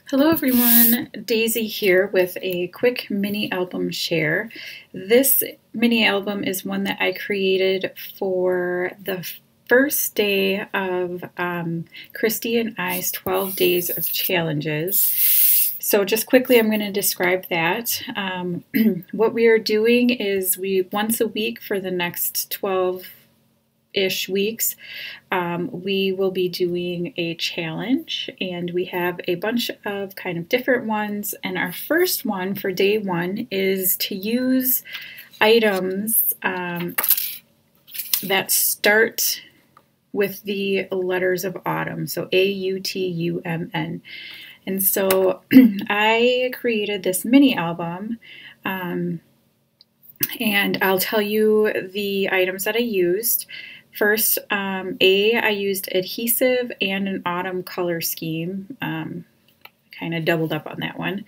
Hello everyone, Daisy here with a quick mini album share. This mini album is one that I created for the first day of Christy and I's 12 days of challenges. So just quickly I'm going to describe that. What we are doing is once a week for the next 12-ish weeks, we will be doing a challenge, and we have a bunch of kind of different ones. And our first one for day one is to use items that start with the letters of autumn, so A.U.T.U.M.N. And so I created this mini album, and I'll tell you the items that I used. First, I used adhesive and an autumn color scheme. Kind of doubled up on that one.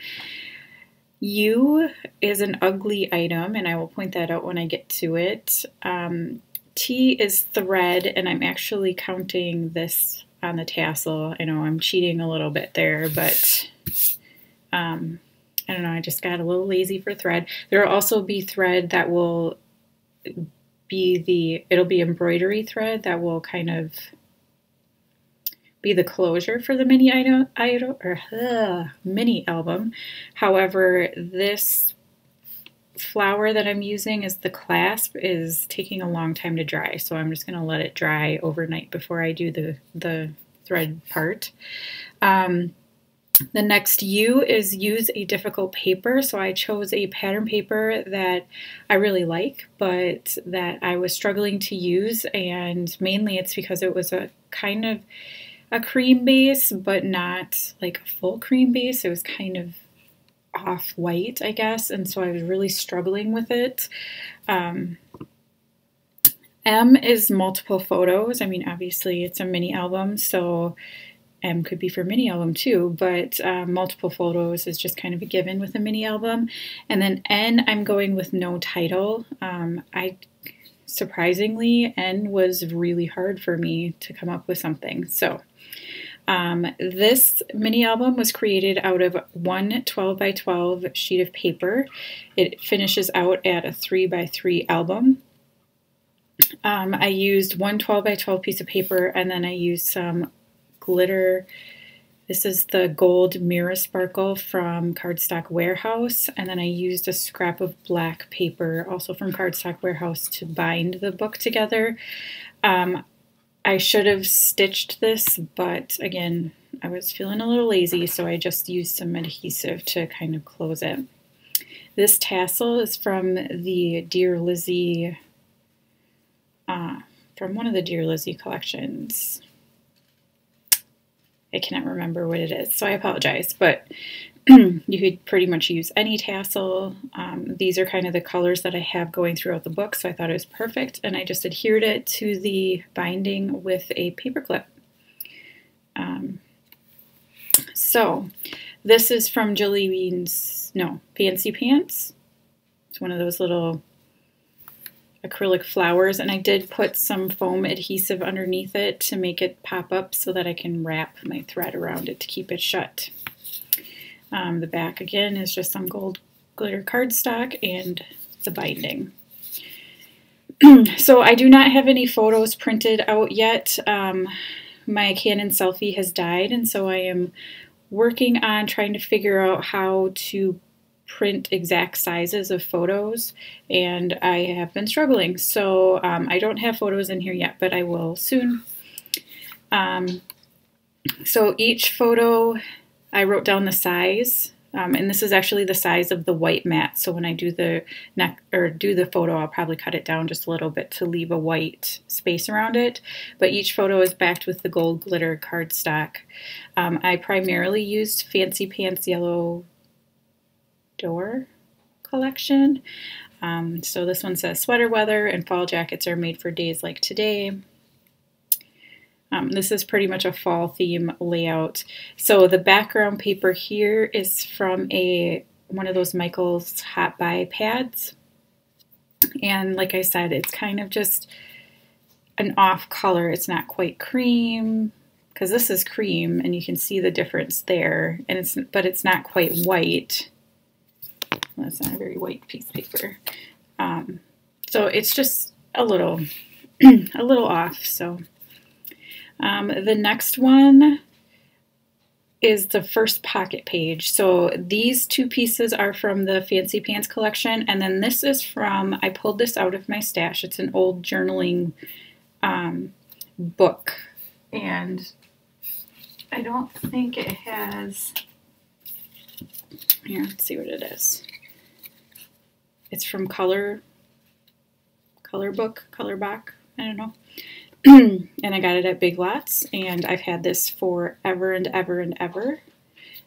U is an ugly item, and I will point that out when I get to it. T is thread, and I'm actually counting this on the tassel. I know I'm cheating a little bit there, but I don't know, I just got a little lazy for thread. There will also be thread that will it'll be embroidery thread that will kind of be the closure for the mini album. However, this flower that I'm using as the clasp is taking a long time to dry, so I'm just going to let it dry overnight before I do the thread part. The next U is use a difficult paper. So I chose a pattern paper that I really like, but that I was struggling to use, and mainly it's because it was a kind of a cream base, but not like a full cream base. It was kind of off-white, I guess, and so I was really struggling with it. M is multiple photos. I mean, obviously it's a mini album, so M could be for mini album too, but multiple photos is just kind of a given with a mini album. And then N, I'm going with no title. Surprisingly, N was really hard for me to come up with something. So this mini album was created out of one 12 by 12 sheet of paper. It finishes out at a 3 by 3 album. I used one 12 by 12 piece of paper, and then I used some glitter. This is the gold mirror sparkle from Cardstock Warehouse, and then I used a scrap of black paper also from Cardstock Warehouse to bind the book together. I should have stitched this, but again, I was feeling a little lazy, so I just used some adhesive to kind of close it. This tassel is from the Dear Lizzie, from one of the Dear Lizzie collections. I cannot remember what it is, so I apologize, but you could pretty much use any tassel. These are kind of the colors that I have going throughout the book, so I thought it was perfect, and I just adhered it to the binding with a paper clip. So this is from Fancy Pants. It's one of those little acrylic flowers, and I did put some foam adhesive underneath it to make it pop up so that I can wrap my thread around it to keep it shut. The back again is just some gold glitter cardstock and the binding. So I do not have any photos printed out yet. My Canon selfie has died, and so I am working on trying to figure out how to print exact sizes of photos, and I have been struggling. So I don't have photos in here yet, but I will soon. So each photo, I wrote down the size, and this is actually the size of the white mat. So when I do the photo, I'll probably cut it down just a little bit to leave a white space around it. But each photo is backed with the gold glitter cardstock. I primarily used Fancy Pants Yellow Door collection. So this one says sweater weather and fall jackets are made for days like today. This is pretty much a fall theme layout. So the background paper here is from one of those Michael's Hot Buy pads. And like I said, it's kind of just an off color. It's not quite cream. because this is cream and you can see the difference there, and but it's not quite white. Well, that's not a very white piece of paper. So it's just a little a little off. So the next one is the first pocket page. So these two pieces are from the Fancy Pants collection, and then this is from, I pulled this out of my stash. It's an old journaling book, and I don't think it has, here, let's see what it is. It's from Color Book, I don't know. And I got it at Big Lots, and I've had this forever and ever and ever.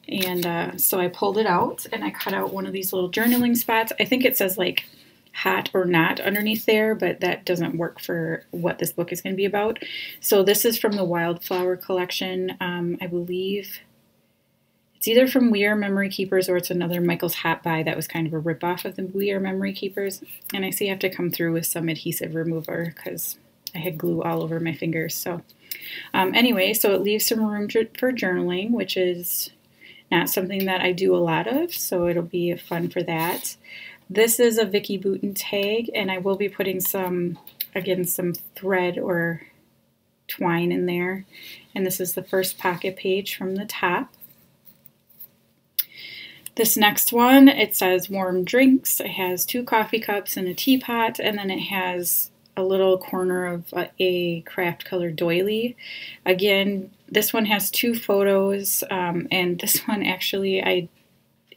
And so I pulled it out, and I cut out one of these little journaling spots. I think it says like hot or not underneath there, but that doesn't work for what this book is going to be about. So this is from the Wildflower collection. I believe it's either from We Are Memory Keepers or it's another Michael's Hot Buy that was kind of a ripoff of the We Are Memory Keepers. And I see I have to come through with some adhesive remover because I had glue all over my fingers. So anyway, so it leaves some room for journaling, which is not something that I do a lot of, so it'll be fun for that. This is a Vicki Boutin tag, and I will be putting some, again, some thread or twine in there. And this is the first pocket page from the top. This next one, it says warm drinks. It has 2 coffee cups and a teapot, and then it has a little corner of a craft color doily. Again, this one has 2 photos, and this one actually I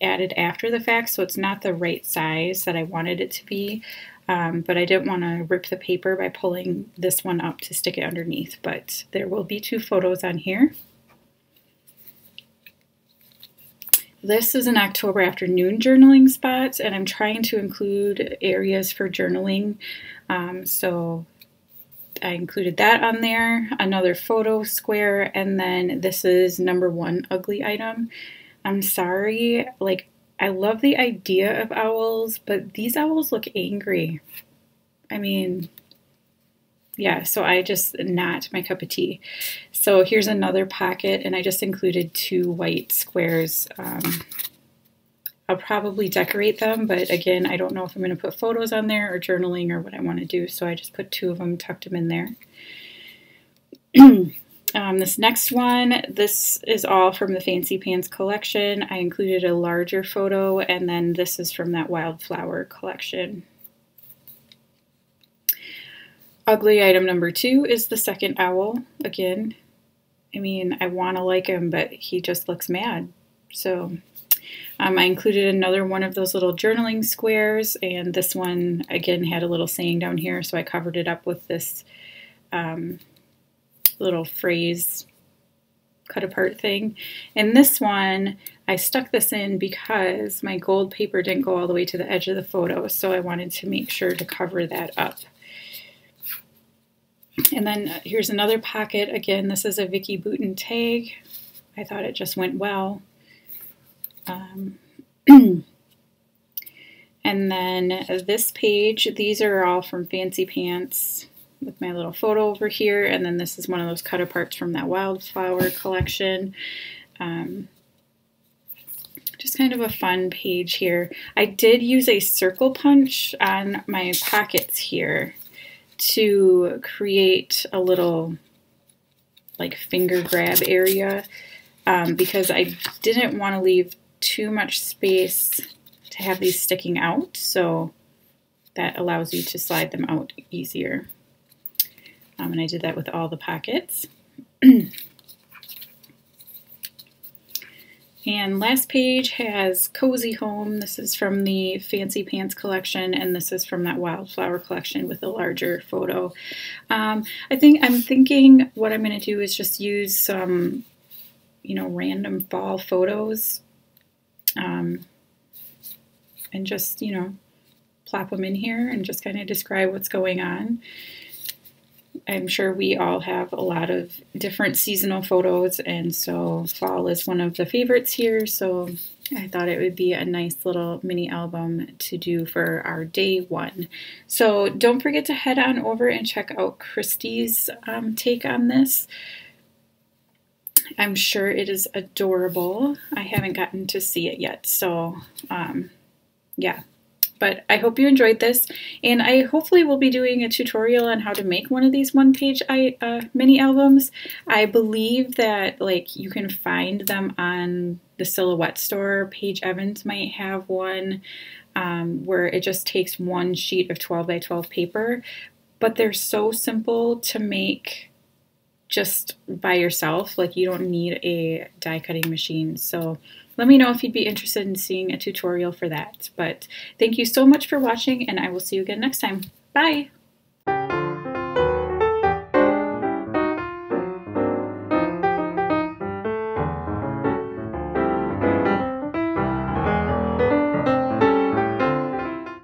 added after the fact, so it's not the right size that I wanted it to be, but I didn't want to rip the paper by pulling this one up to stick it underneath, but there will be 2 photos on here. This is an October afternoon journaling spot, and I'm trying to include areas for journaling, so I included that on there, another photo square, and then this is number 1 ugly item. I'm sorry, like, I love the idea of owls, but these owls look angry. I mean, yeah, so I just, not my cup of tea. So here's another pocket, and I just included 2 white squares. I'll probably decorate them, but again, I don't know if I'm going to put photos on there or journaling or what I want to do, so I just put 2 of them, tucked them in there. This next one, this is all from the Fancy Pants collection. I included a larger photo, and then this is from that Wildflower collection. Ugly item number 2 is the second owl. Again, I mean, I want to like him, but he just looks mad. So I included another one of those little journaling squares, and this one, again, had a little saying down here, so I covered it up with this little phrase cut apart thing. And this one, I stuck this in because my gold paper didn't go all the way to the edge of the photo, so I wanted to make sure to cover that up. And then here's another pocket. Again, this is a Vicki Boutin tag. I thought it just went well. And then this page, these are all from Fancy Pants with my little photo over here. And then this is one of those cut aparts from that Wildflower collection. Just kind of a fun page here. I did use a circle punch on my pockets here to create a little like finger grab area because I didn't want to leave too much space to have these sticking out, so that allows you to slide them out easier. And I did that with all the pockets. And last page has Cozy Home. This is from the Fancy Pants collection, and this is from that Wildflower collection with a larger photo. I'm thinking what I'm going to do is just use some, random fall photos, and just, plop them in here and just kind of describe what's going on. I'm sure we all have a lot of different seasonal photos, and so fall is one of the favorites here, so I thought it would be a nice little mini album to do for our day 1. So don't forget to head on over and check out Christy's take on this. I'm sure it is adorable. I haven't gotten to see it yet, so yeah. But I hope you enjoyed this, and I hopefully will be doing a tutorial on how to make one of these one-page mini albums. I believe that like you can find them on the Silhouette store. Paige Evans might have one where it just takes one sheet of 12 by 12 paper, but they're so simple to make just by yourself. Like you don't need a die cutting machine. So let me know if you'd be interested in seeing a tutorial for that. But thank you so much for watching, and I will see you again next time. Bye!